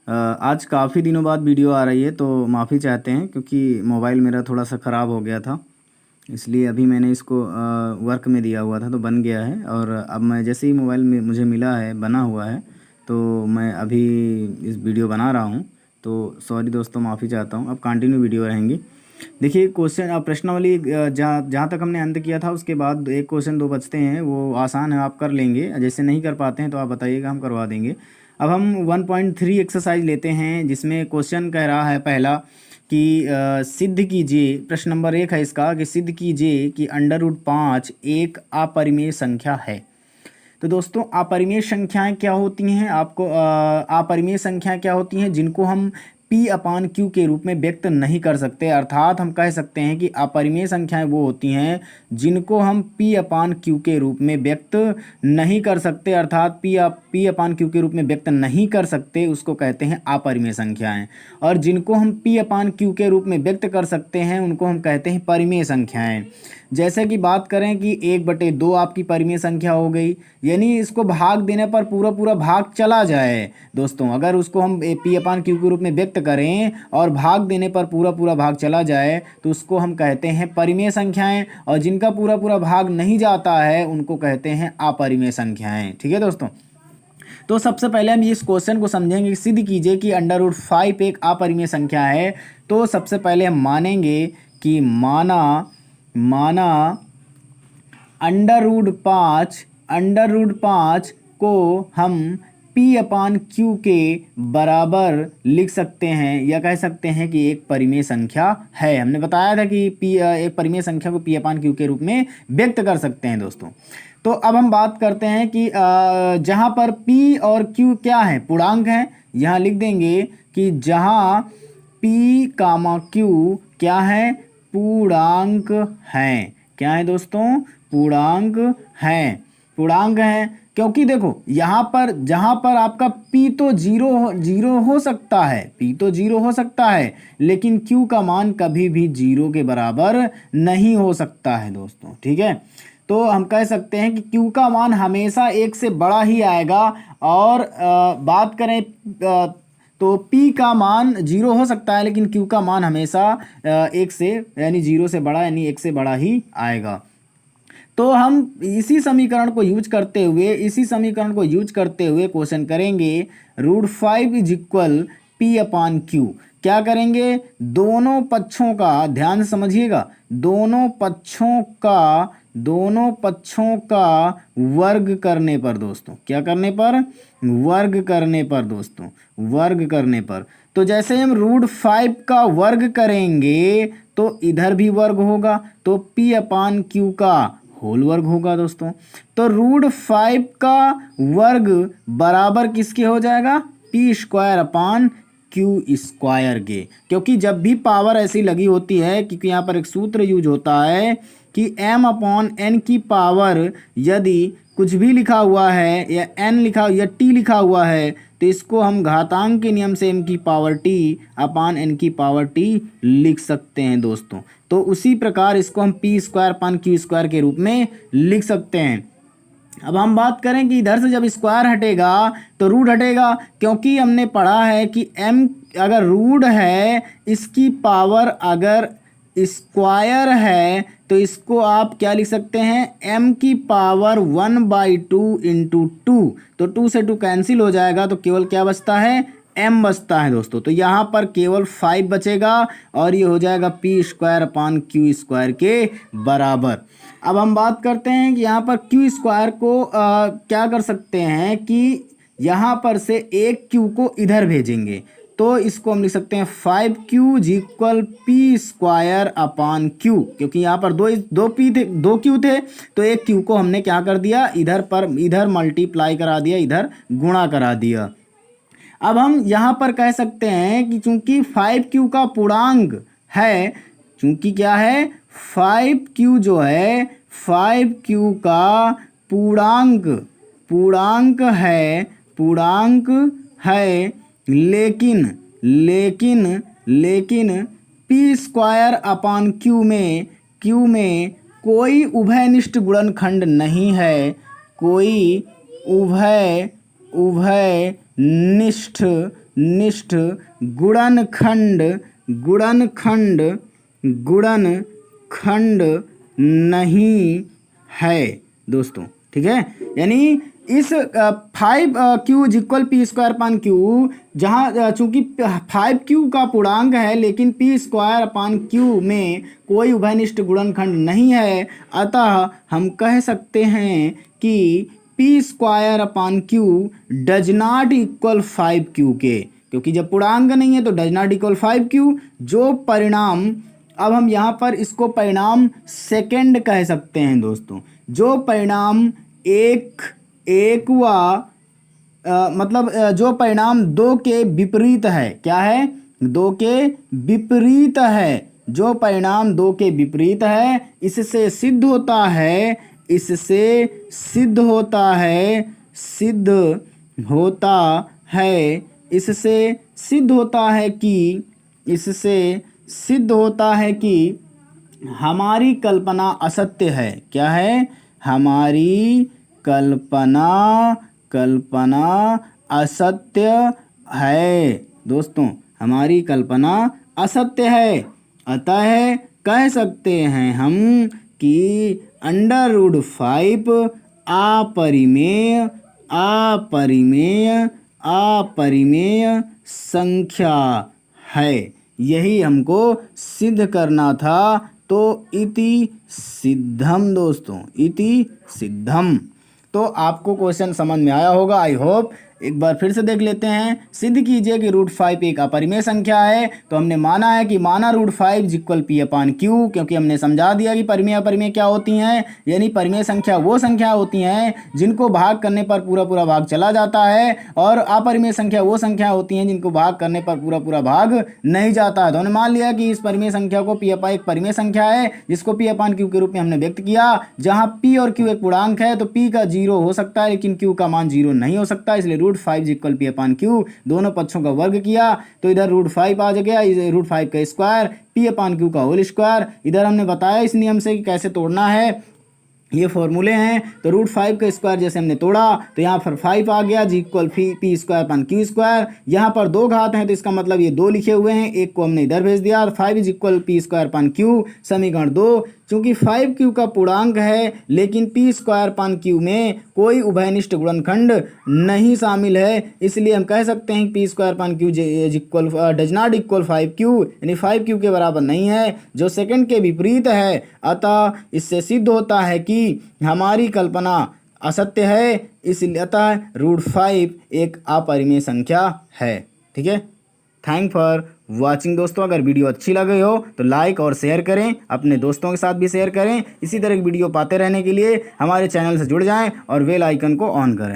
आज काफ़ी दिनों बाद वीडियो आ रही है तो माफ़ी चाहते हैं क्योंकि मोबाइल मेरा थोड़ा सा ख़राब हो गया था। इसलिए अभी मैंने इसको वर्क में दिया हुआ था तो बन गया है, और अब मैं जैसे ही मोबाइल में मुझे मिला है बना हुआ है तो मैं अभी इस वीडियो बना रहा हूँ। तो सॉरी दोस्तों, माफ़ी चाहता हूँ। अब कंटिन्यू वीडियो रहेंगी। देखिए क्वेश्चन प्रश्नावली जहाँ जहाँ तक हमने अंत किया था उसके बाद एक क्वेश्चन दो बचते हैं, वो आसान है, आप कर लेंगे। जैसे नहीं कर पाते हैं तो आप बताइएगा, हम करवा देंगे। अब हम 1.3 एक्सरसाइज लेते हैं जिसमें क्वेश्चन कह रहा है पहला कि सिद्ध कीजिए, प्रश्न नंबर 1 है इसका, कि सिद्ध कीजिए कि √5 एक अपरिमेय संख्या है। तो दोस्तों अपरिमेय संख्याएं क्या होती हैं, आपको अपरिमेय संख्याएं क्या होती हैं जिनको हम P/Q के रूप में व्यक्त नहीं कर सकते। अर्थात हम कह सकते हैं कि अपरिमेय संख्याएं वो होती हैं जिनको हम P/Q के रूप में व्यक्त नहीं कर सकते। अर्थात P/Q के रूप में व्यक्त नहीं कर सकते उसको कहते हैं अपरिमेय संख्याएं, और जिनको हम P/Q के रूप में व्यक्त कर सकते हैं उनको हम कहते हैं परिमेय संख्याएं। जैसे कि बात करें कि 1/2 आपकी परिमेय संख्या हो गई, यानी इसको भाग देने पर पूरा पूरा भाग चला जाए। दोस्तों अगर उसको हम P/Q के रूप में व्यक्त करें और भाग देने पर पूरा पूरा भाग चला जाए तो उसको हम कहते हैं परिमेय संख्याएं, और जिनका पूरा पूरा भाग नहीं जाता है उनको कहते हैं अपरिमेय संख्याएं। ठीक है दोस्तों, तो सबसे पहले हम इस क्वेश्चन को समझेंगे। सिद्ध कीजिए कि √5 एक अपरिमेय संख्या है। तो सबसे पहले हम मानेंगे कि माना √5 को हम P/Q के बराबर लिख सकते हैं, या कह सकते हैं कि एक परिमेय संख्या है। हमने बताया था कि एक परिमेय संख्या को P/Q के रूप में व्यक्त कर सकते हैं दोस्तों। तो अब हम बात करते हैं कि जहाँ पर P और Q क्या है, पूर्णांक हैं। यहाँ लिख देंगे कि जहाँ P/Q क्या है, पूर्णांक हैं। क्या है दोस्तों, पूर्णांक हैं। पूर्णांक हैं क्योंकि देखो यहाँ पर जहाँ पर आपका P तो जीरो हो सकता है, P तो 0 हो सकता है, लेकिन Q का मान कभी भी 0 के बराबर नहीं हो सकता है दोस्तों। ठीक है, तो हम कह सकते हैं कि Q का मान हमेशा 1 से बड़ा ही आएगा। और बात करें तो P का मान 0 हो सकता है लेकिन Q का मान हमेशा 1 से, यानी 0 से बड़ा, यानी 1 से बड़ा ही आएगा। तो हम इसी समीकरण को यूज करते हुए क्वेश्चन करेंगे √5 = P/Q। क्या करेंगे, दोनों पक्षों का, ध्यान से समझिएगा, दोनों पक्षों का वर्ग करने पर दोस्तों, क्या करने पर, वर्ग करने पर दोस्तों, वर्ग करने पर। तो जैसे हम √5 का वर्ग करेंगे तो इधर भी वर्ग होगा, तो P/Q का होल वर्ग होगा दोस्तों। तो √5 का वर्ग बराबर किसके हो जाएगा, P² के। क्योंकि जब भी पावर ऐसी लगी होती है, क्योंकि यहाँ पर एक सूत्र यूज होता है कि m/n की पावर, यदि कुछ भी लिखा हुआ है या n लिखा या t लिखा हुआ है तो इसको हम घातांक के नियम से m/n लिख सकते हैं दोस्तों। तो उसी प्रकार इसको हम P²/Q² के रूप में लिख सकते हैं। अब हम बात करें कि इधर से जब स्क्वायर हटेगा तो रूट हटेगा, क्योंकि हमने पढ़ा है कि m अगर रूट है, इसकी पावर अगर स्क्वायर है तो इसको आप क्या लिख सकते हैं, m की पावर 1/2 × 2। तो 2 से 2 कैंसिल हो जाएगा तो केवल क्या बचता है, m बचता है दोस्तों। तो यहाँ पर केवल 5 बचेगा और ये हो जाएगा P²/Q² के बराबर। अब हम बात करते हैं कि यहाँ पर Q² को क्या कर सकते हैं कि यहाँ पर से एक Q को इधर भेजेंगे, तो इसको हम लिख सकते हैं 5Q = P²/Q। क्योंकि यहाँ पर दो Q थे तो एक Q को हमने क्या कर दिया, इधर मल्टीप्लाई करा दिया, इधर गुणा करा दिया। अब हम यहाँ पर कह सकते हैं कि चूंकि 5Q का पूर्णांक है, चूंकि क्या है, 5Q जो है, 5Q का पूर्णांक है, लेकिन P²/Q में कोई उभयनिष्ठ गुणनखंड नहीं है, कोई उभय निष्ठ निष्ठ गुणनखंड गुणनखंड गुणनखंड नहीं है दोस्तों। ठीक है, यानी इस 5q equal p square upon Q, जहाँ चूंकि 5q का पूर्णांक है लेकिन पी स्क्वायर अपान क्यू में कोई उभयनिष्ठ गुणनखंड नहीं है, अतः हम कह सकते हैं कि P square upon Q does not equal 5q के, क्योंकि जब पूर्णांक नहीं है तो डज नॉट इक्वल 5q। जो परिणाम, अब हम यहाँ पर इसको परिणाम सेकंड कह सकते हैं दोस्तों। जो परिणाम एक व मतलब जो परिणाम 2 के विपरीत है, क्या है, 2 के विपरीत है, जो परिणाम 2 के विपरीत है, इससे सिद्ध होता है, इससे सिद्ध होता है, सिद्ध होता है, इससे सिद्ध होता है कि, इससे सिद्ध होता है कि हमारी कल्पना असत्य है। क्या है, हमारी कल्पना असत्य है दोस्तों, हमारी कल्पना असत्य है। अतः कह सकते हैं हम कि √5 अपरिमेय संख्या है। यही हमको सिद्ध करना था। तो इति सिद्धम दोस्तों, इति सिद्धम। तो आपको क्वेश्चन समझ में आया होगा, आई होप। एक बार फिर से देख लेते हैं। सिद्ध कीजिए कि √5 एक अपरिमेय संख्या है। तो हमने माना है कि माना √5 इक्वल पी अपान क्यू, क्योंकि हमने समझा दिया कि परिमेय अपरिमेय क्या होती हैं। यानी परिमेय संख्या वो संख्या होती हैं जिनको भाग करने पर पूरा पूरा भाग चला जाता है, और अपरिमेय संख्या वो संख्या होती हैं जिनको भाग करने पर पूरा पूरा भाग नहीं जाता है। तो हमने मान लिया कि इस परिमेय संख्या को पी अपान एक परिमेय संख्या है, जिसको पी अपान क्यू के रूप में हमने व्यक्त किया। जहाँ पी और क्यू एक पूर्णांक है तो पी का 0 हो सकता है लेकिन क्यू का मान 0 नहीं हो सकता, इसलिए √5 इक्वल पी अपान क्यू, दोनों पक्षों का वर्ग किया तो इधर √5 आ गया, √5 का स्क्वायर, पी अपान क्यू का होल स्क्वायर। इधर हमने बताया इस नियम से कि कैसे तोड़ना है, ये फॉर्मूले हैं। तो √5 का स्क्वायर जैसे हमने तोड़ा तो यहाँ पर 5 आ गया, g equal p square upon q square. यहाँ पर 2 घात हैं तो इसका मतलब ये 2 लिखे हुए हैं, एक को हमने इधर भेज दिया। 5 equal p square upon Q, समीकरण 2। चूंकि 5q का पूर्णांक है लेकिन पी स्क्वायर अपान क्यू में कोई उभयनिष्ठ गुणनखंड नहीं शामिल है, इसलिए हम कह सकते हैं P square upon Q equal does not equal 5q, यानी 5q के बराबर नहीं है, जो सेकंड के विपरीत है। अतः इससे सिद्ध होता है कि हमारी कल्पना असत्य है, इसलिए अतः √5 एक अपरिमेय संख्या है। ठीक है, थैंक फॉर वाचिंग दोस्तों। अगर वीडियो अच्छी लगी हो तो लाइक और शेयर करें, अपने दोस्तों के साथ भी शेयर करें। इसी तरह की वीडियो पाते रहने के लिए हमारे चैनल से जुड़ जाएं और बेल आइकन को ऑन करें।